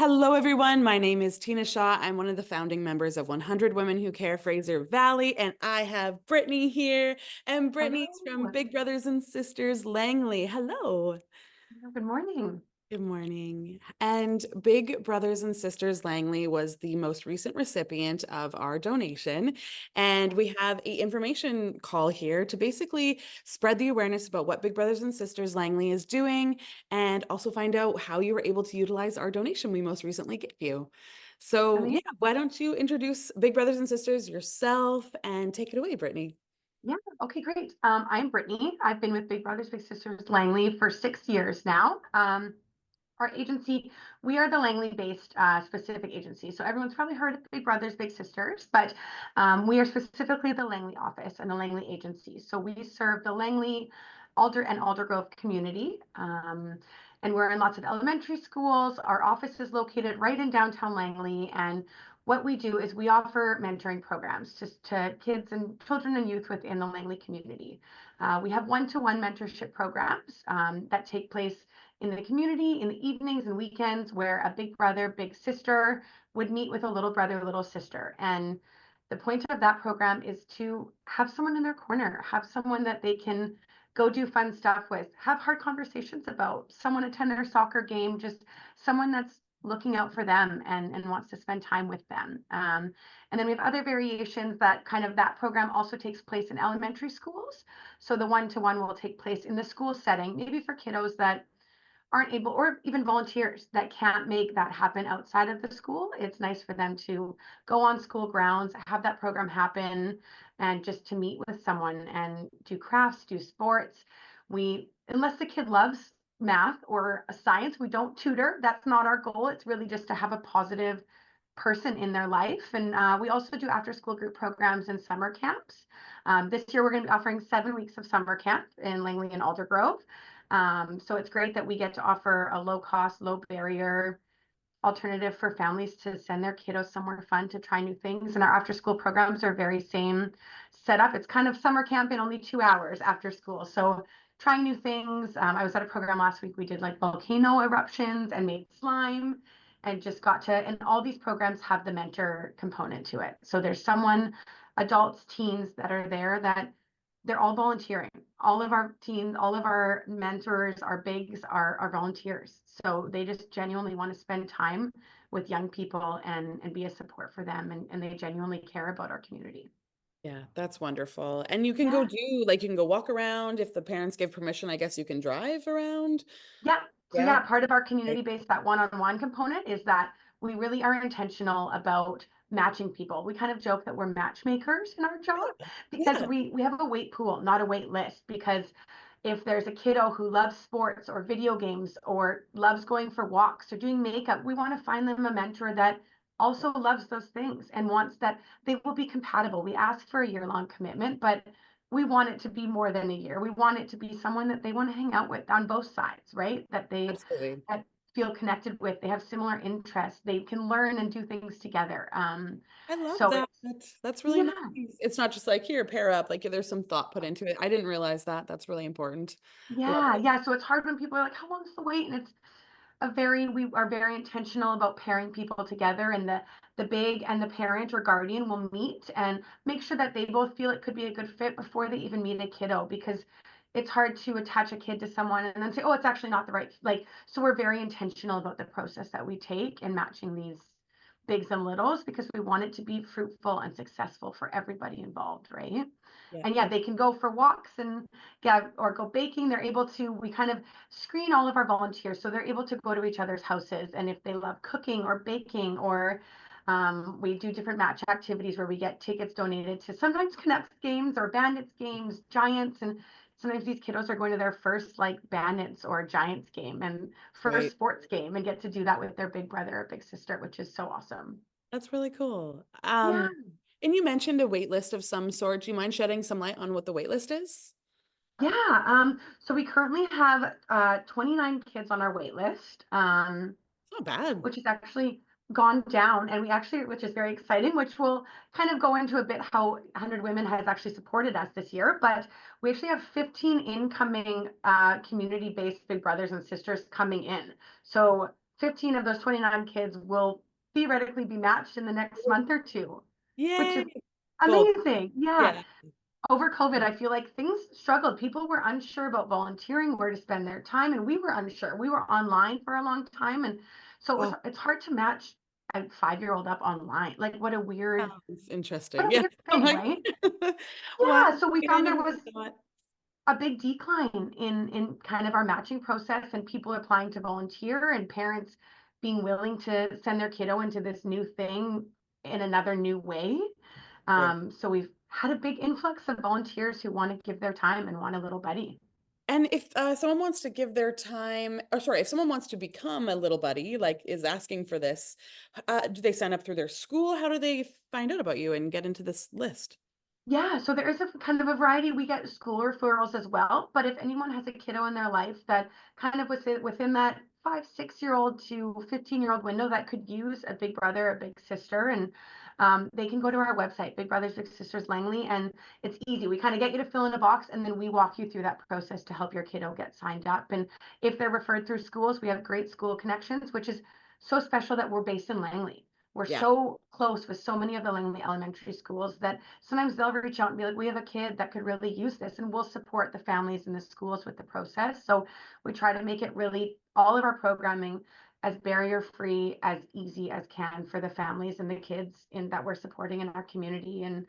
Hello, everyone. My name is Tina Shaw. I'm one of the founding members of 100 Women Who Care Fraser Valley, and I have Brittany here, and Brittany's from Hello. Big Brothers and Sisters Langley. Hello. Good morning. Good morning. And Big Brothers and Sisters Langley was the most recent recipient of our donation. And we have a information call here to basically spread the awareness about what Big Brothers and Sisters Langley is doing and also find out how you were able to utilize our donation we most recently gave you. So yeah, Amazing. why don't you introduce Big Brothers and Sisters yourself and take it away, Brittany? Yeah, okay, great. I'm Brittany. I've been with Big Brothers Big Sisters Langley for 6 years now. Our agency, we are the Langley-based specific agency. So everyone's probably heard of Big Brothers Big Sisters, but we are specifically the Langley office and the Langley agency. So we serve the Langley, Alder, and Aldergrove community. And we're in lots of elementary schools. Our office is located right in downtown Langley. And what we do is we offer mentoring programs to kids and children and youth within the Langley community. We have one-to-one mentorship programs that take place in the community in the evenings and weekends, where a big brother, big sister would meet with a little brother, little sister. And the point of that program is to have someone in their corner, have someone that they can go do fun stuff with, have hard conversations about, someone attend their soccer game, just someone that's looking out for them and wants to spend time with them. And then we have other variations that that program also takes place in elementary schools. So the one-to-one will take place in the school setting, maybe for kiddos that aren't able, or even volunteers that can't make that happen outside of the school. It's nice for them to go on school grounds, have that program happen, and just to meet with someone and do crafts, do sports. Unless the kid loves math or science, we don't tutor. That's not our goal. It's really just to have a positive person in their life. And we also do after school group programs and summer camps. This year, we're going to be offering 7 weeks of summer camp in Langley and Aldergrove. So it's great that we get to offer a low cost, low barrier alternative for families to send their kiddos somewhere fun to try new things. And our after school programs are very same setup. It's kind of summer camp in only 2 hours after school. So trying new things. I was at a program last week. We did like volcano eruptions and made slime and just got to, and all these programs have the mentor component to it. So there's someone, adults, teens that are there that they're all volunteering. All of our teens, all of our mentors, our bigs are volunteers. So they just genuinely want to spend time with young people and be a support for them. And they genuinely care about our community. Yeah, that's wonderful. And you can go Yeah. do, like, you can go walk around. If the parents give permission, I guess you can drive around. Yeah. So Yeah. yeah, part of our community base, that one-on-one component, is that we really are intentional about matching people. We kind of joke that we're matchmakers in our job because Yeah, we have a wait pool, not a wait list. Because if there's a kiddo who loves sports or video games or loves going for walks or doing makeup, we want to find them a mentor that also loves those things and wants that they will be compatible. We ask for a year-long commitment, but we want it to be more than a year. We want it to be someone that they want to hang out with on both sides, right? absolutely. That feel connected with. They have similar interests. They can learn and do things together. I love So that. it's That's really Yeah, nice. It's not just like here, pair up. Like there's some thought put into it. I didn't realize that. That's really important. Love yeah, it. yeah. So it's hard when people are like, "How long is the wait?" And it's we are very intentional about pairing people together, and the big and the parent or guardian will meet and make sure that they both feel it could be a good fit before they even meet a kiddo, because it's hard to attach a kid to someone and then say, oh, it's actually not the right, like. So we're very intentional about the process that we take in matching these bigs and littles, because we want it to be fruitful and successful for everybody involved, right? Yeah, And yeah, they can go for walks and or go baking. They're able to, we kind of screen all of our volunteers so they're able to go to each other's houses. And if they love cooking or baking, or we do different match activities where we get tickets donated to sometimes Canucks games or Bandits games, Giants. And sometimes these kiddos are going to their first like Bandits or Giants game and first great. sports game, and get to do that with their big brother or big sister, which is so awesome. That's really cool. Yeah. And you mentioned a wait list of some sort. Do you mind shedding some light on what the wait list is? Yeah, so we currently have 29 kids on our wait list. It's not bad. Which has actually gone down, and we actually, which is very exciting, which will kind of go into a bit how 100 Women has actually supported us this year. But we actually have 15 incoming community-based big brothers and sisters coming in. So 15 of those 29 kids will theoretically be matched in the next month or two, which Yay. is Gold. amazing. Yeah. Yeah. Over COVID, I feel like things struggled. People were unsure about volunteering, where to spend their time, and we were unsure. We were online for a long time, and so Oh, it's hard to match a 5-year-old up online. Like sounds what interesting. a Yeah. weird I'm thing, like, right? wow, Yeah. So we I found didn't there even was think that. a big decline in kind of our matching process and people applying to volunteer and parents being willing to send their kiddo into this new thing in another new way. Right. So we've had a big influx of volunteers who want to give their time and want a little buddy. And if someone wants to give their time, or sorry, if someone wants to become a little buddy, like is asking for this, do they sign up through their school? How do they find out about you and get into this list? Yeah, so there is a kind of a variety. We get school referrals as well, but if anyone has a kiddo in their life that kind of within that 5, 6-year-old to 15-year-old window that could use a big brother, a big sister, and they can go to our website, Big Brothers Big Sisters Langley, and it's easy. We kind of get you to fill in a box, and then we walk you through that process to help your kiddo get signed up. And if they're referred through schools, we have great school connections, which is so special that we're based in Langley. We're Yeah. so close with so many of the Langley elementary schools that sometimes they'll reach out and be like, we have a kid that could really use this, and we'll support the families and the schools with the process. So we try to make it really all of our programming as barrier free, as easy as can for the families and the kids in that we're supporting in our community and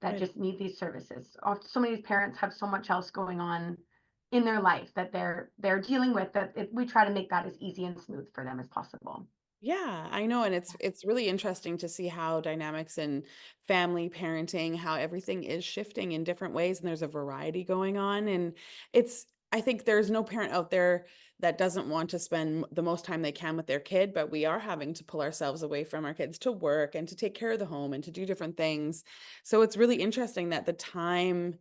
that Right. just need these services. So many parents have so much else going on in their life that they're dealing with that we try to make that as easy and smooth for them as possible. Yeah, I know, and it's really interesting to see how dynamics in family parenting, how everything is shifting in different ways, and there's a variety going on. And it's I think there's no parent out there that doesn't want to spend the most time they can with their kid, but we are having to pull ourselves away from our kids to work and to take care of the home and to do different things. So it's really interesting that the time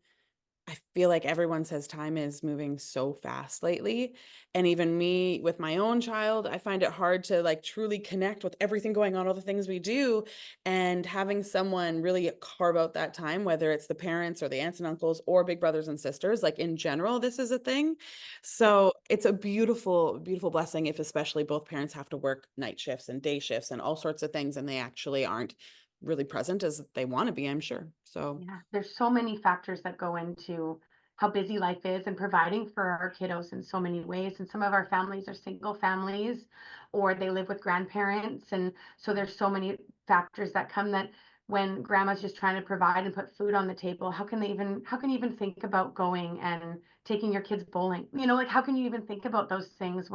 I feel like everyone says time is moving so fast lately. And even me with my own child, I find it hard to like truly connect with everything going on, all the things we do. And having someone really carve out that time, whether it's the parents or the aunts and uncles or big brothers and sisters, like in general, this is a thing. So it's a beautiful, beautiful blessing if especially both parents have to work night shifts and day shifts and all sorts of things, and they actually aren't really present as they want to be, I'm sure. So Yeah, there's so many factors that go into how busy life is and providing for our kiddos in so many ways. And some of our families are single families or they live with grandparents. And so there's so many factors that come that when grandma's just trying to provide and put food on the table, how can you even think about going and taking your kids bowling? Like how can you even think about those things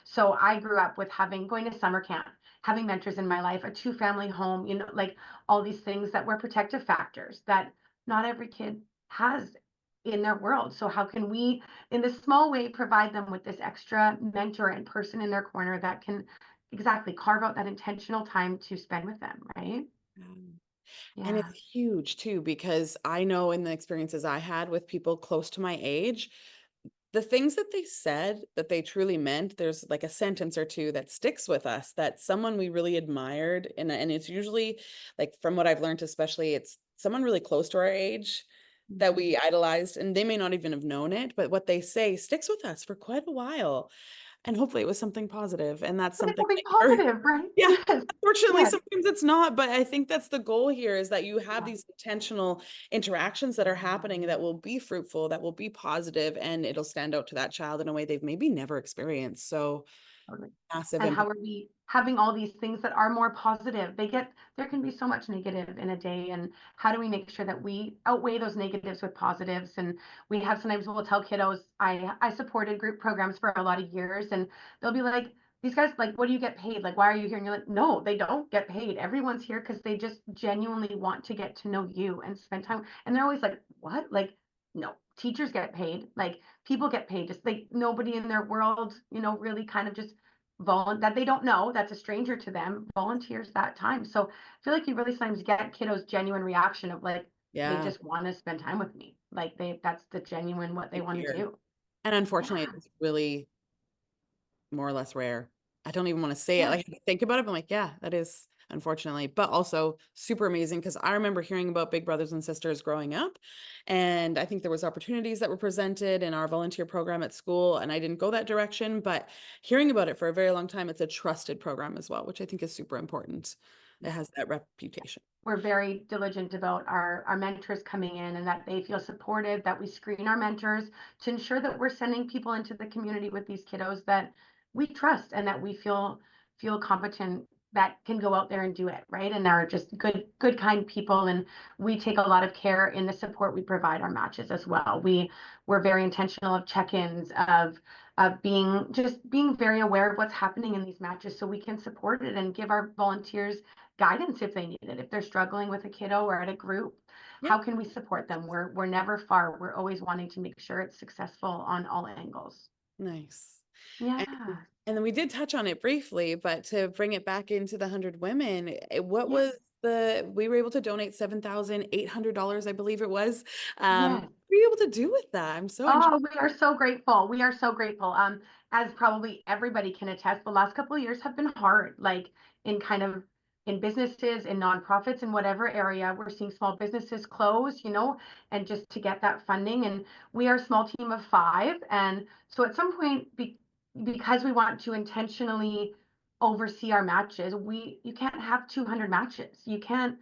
so I grew up with going to summer camp, having mentors in my life, a 2-family home, like all these things that were protective factors that not every kid has in their world. So how can we, in this small way, provide them with this extra mentor and person in their corner that can exactly carve out that intentional time to spend with them, right? um, and Yeah. it's huge too, because I know in the experiences I had with people close to my age, the things that they said that they truly meant, there's like a sentence or two that sticks with us, that someone we really admired. And it's usually like from what I've learned, especially it's someone really close to our age that Mhm. we idolized, and they may not even have known it, but what they say sticks with us for quite a while. And hopefully it was something positive. And that's But something it'll be that you're positive, right? yeah, Yes. unfortunately, Yes. sometimes it's not, but I think that's the goal here is that you have Yeah. these intentional interactions that are happening that will be fruitful, that will be positive, and it'll stand out to that child in a way they've maybe never experienced. So Totally. massive And how impact. are we having all these things that are more positive? There can be so much negative in a day. And how do we make sure that we outweigh those negatives with positives? And sometimes we'll tell kiddos, I supported group programs for a lot of years, and they'll be like, these guys, like, what do you get paid? Like, why are you here? And you're like, no, they don't get paid. Everyone's here because they just genuinely want to get to know you and spend time. And they're always like, what? Like, no, teachers get paid. Like, people get paid. Just like nobody in their world, really kind of just that they don't know, that's a stranger to them, volunteers that time. So I feel like you really sometimes get kiddos genuine reaction of like they Yeah, just want to spend time with me, like that's the genuine what they big want to here. do. And unfortunately, Yeah. it's really more or less rare. I don't even want to say it. Yeah. Like, I think about it, I'm like, yeah, that is. unfortunately, but also super amazing because I remember hearing about Big Brothers and Sisters growing up. And I think there was opportunities that were presented in our volunteer program at school, and I didn't go that direction, but hearing about it for a very long time, it's a trusted program as well, which I think is super important. It has that reputation. We're very diligent about our mentors coming in and that they feel supported, that we screen our mentors to ensure that we're sending people into the community with these kiddos that we trust and that we feel competent that can go out there and do it, right? And are just good, kind people. And we take a lot of care in the support we provide our matches as well. We're very intentional of check-ins, of being very aware of what's happening in these matches so we can support it and give our volunteers guidance if they need it. If they're struggling with a kiddo or at a group, Yeah. how can we support them? We're never far. We're always wanting to make sure it's successful on all angles. Nice. And Yeah. and then we did touch on it briefly, but to bring it back into the 100 women, what Yeah. was we were able to donate $7,800, I believe it was. What Yes. were you able to do with that? I'm so interested. Oh, we are so grateful. We are so grateful. As probably everybody can attest, the last couple of years have been hard, like in kind of in businesses, in nonprofits, in whatever area. We're seeing small businesses close, and just to get that funding. And we are a small team of 5. And so at some point, because we want to intentionally oversee our matches, you can't have 200 matches. You can't,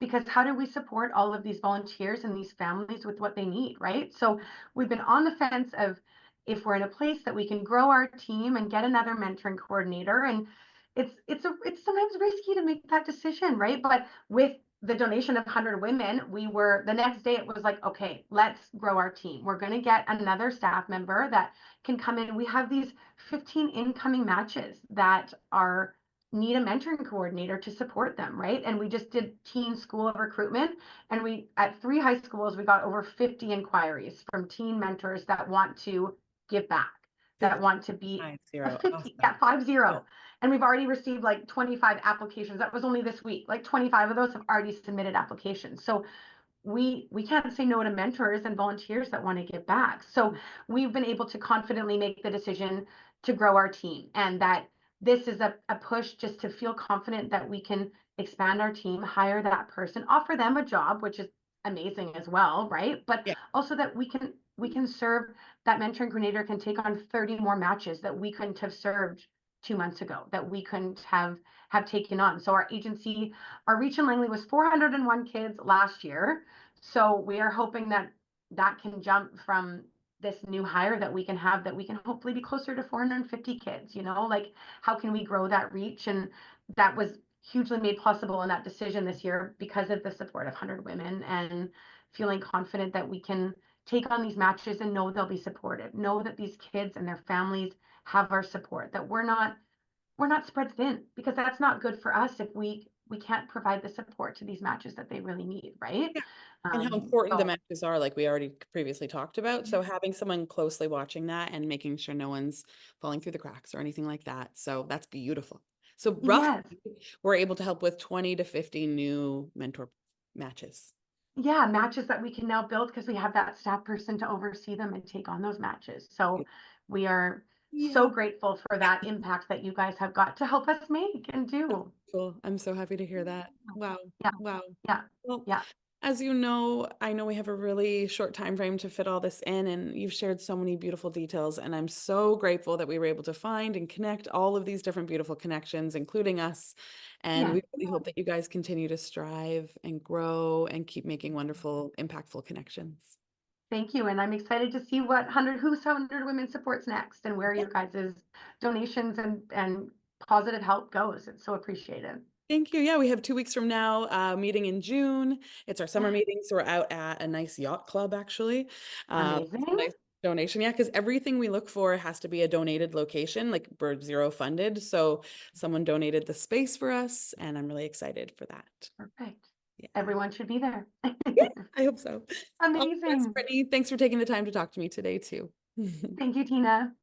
because how do we support all of these volunteers and these families with what they need, right? So we've been on the fence of if we're in a place that we can grow our team and get another mentoring coordinator. And it's sometimes risky to make that decision, right? But with the donation of 100 women, we were the next day it was like, okay, let's grow our team. We're going to get another staff member that can come in. We have these 15 incoming matches that are need a mentoring coordinator to support them, right? And we just did teen school of recruitment, and we at 3 high schools we got over 50 inquiries from teen mentors that want to give back, that 50, want to be 50. a 50, Awesome. yeah, 50. Yeah. And we've already received like 25 applications. That was only this week. Like 25 of those have already submitted applications. So we can't say no to mentors and volunteers that want to give back. So we've been able to confidently make the decision to grow our team, and that this is a push just to feel confident that we can expand our team, hire that person, offer them a job, which is amazing as well, right? But Yeah. also that we can serve, that mentoring coordinator can take on 30 more matches that we couldn't have served 2 months ago, that we couldn't have taken on. So our agency, our reach in Langley was 401 kids last year. So we are hoping that that can jump from this new hire that we can have, that we can hopefully be closer to 450 kids, like how can we grow that reach? And that was hugely made possible in that decision this year because of the support of 100 women and feeling confident that we can take on these matches and know they'll be supported, know that these kids and their families have our support, that we're not spread thin, because that's not good for us if we can't provide the support to these matches that they really need, right? Yeah. And how important the So matches are, like we already previously talked about. So having someone closely watching that and making sure no one's falling through the cracks or anything like that. So that's beautiful. So roughly, yes, we're able to help with 20 to 50 new mentor matches. yeah, matches that we can now build because we have that staff person to oversee them and take on those matches. So we are Yeah. so grateful for that impact that you guys have got to help us make and do. Cool. I'm so happy to hear that. Wow. Yeah, Wow. yeah, Well, yeah. as you know, I know we have a really short time frame to fit all this in, and you've shared so many beautiful details. And I'm so grateful that we were able to find and connect all of these different beautiful connections, including us. And Yeah. we really hope that you guys continue to strive and grow and keep making wonderful, impactful connections. Thank you. And I'm excited to see what 100 Women supports next and where Yeah. your guys' donations and positive help goes. It's so appreciated. Thank you. Yeah, we have 2 weeks from now, meeting in June. It's our summer Yeah. meeting, so we're out at a nice yacht club, actually. Amazing. It's a nice donation. Yeah, because everything we look for has to be a donated location, like we're zero funded. So someone donated the space for us, and I'm really excited for that. Perfect. Yeah. Everyone should be there. Yeah, I hope so. All the best, Amazing. Brittany. Thanks for taking the time to talk to me today, too. Thank you, Tina.